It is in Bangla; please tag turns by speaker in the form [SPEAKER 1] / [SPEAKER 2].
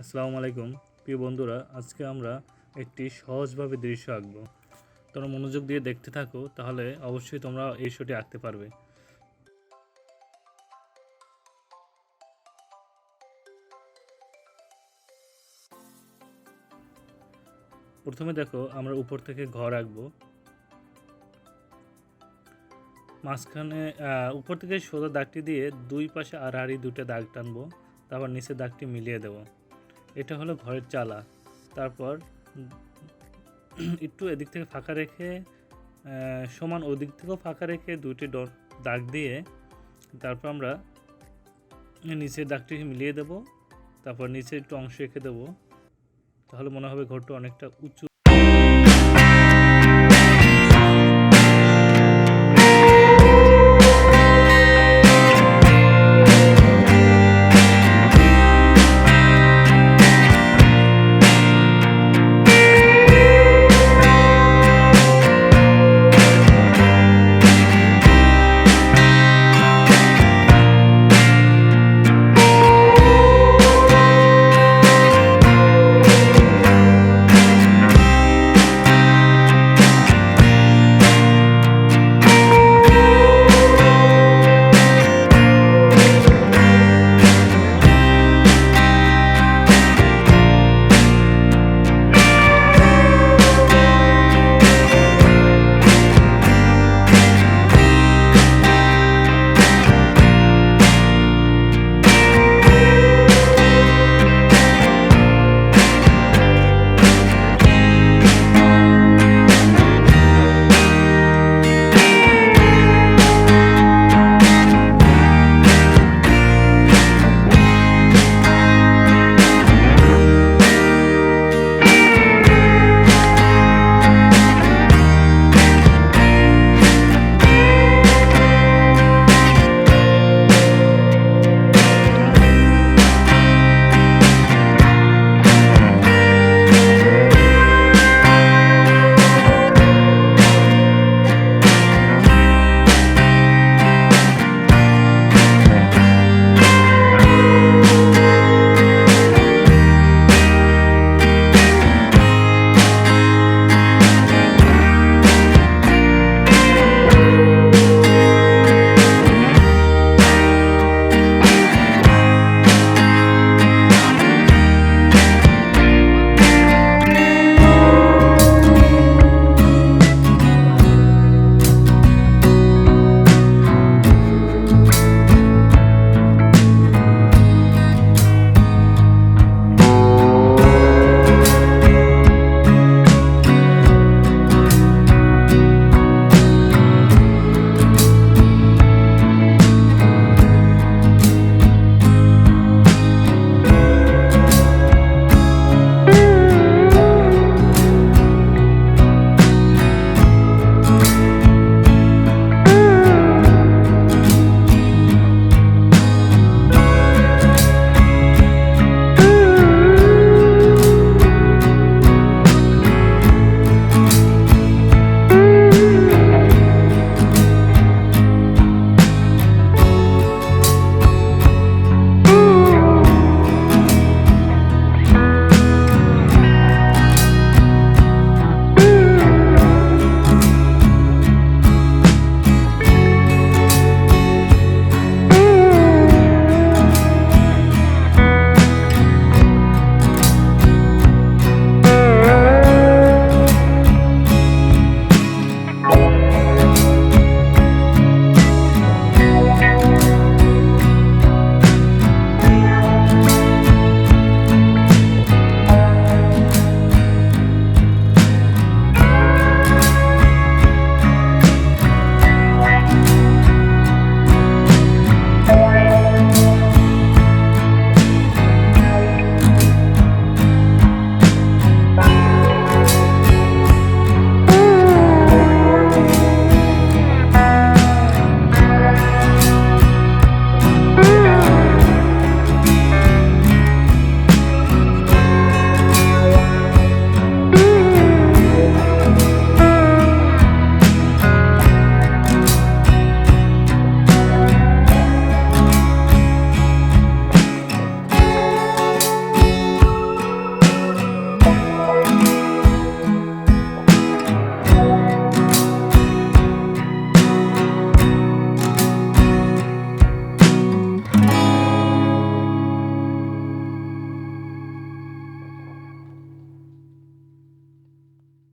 [SPEAKER 1] আসসালামু আলাইকুম প্রিয় বন্ধুরা, আজকে আমরা একটি সহজভাবে দৃশ্য আঁকব। তোমরা মনোযোগ দিয়ে দেখতে থাকো, তাহলে অবশ্যই তোমরা এই শোটি আঁকতে পারবে। প্রথমে দেখো, আমরা উপর থেকে ঘর আঁকবো। মাঝখানে উপর থেকে সোজা দাগটি দিয়ে দুই পাশে আড়াআড়ি দুটো দাগ টানবো, তারপর নিচে দাগটি মিলিয়ে দেব। এটা হলো ঘরের চালা। তারপর একটু এদিক থেকে ফাঁকা রেখে সমান ওদিক থেকেও ফাঁকা রেখে দুইটি দাগ দিয়ে তারপর আমরা নিচের দাগটি মিলিয়ে দেব। তারপর নিচে একটু অংশ রেখে দেবো, তাহলে মনে হবে ঘরটা অনেকটা উঁচু।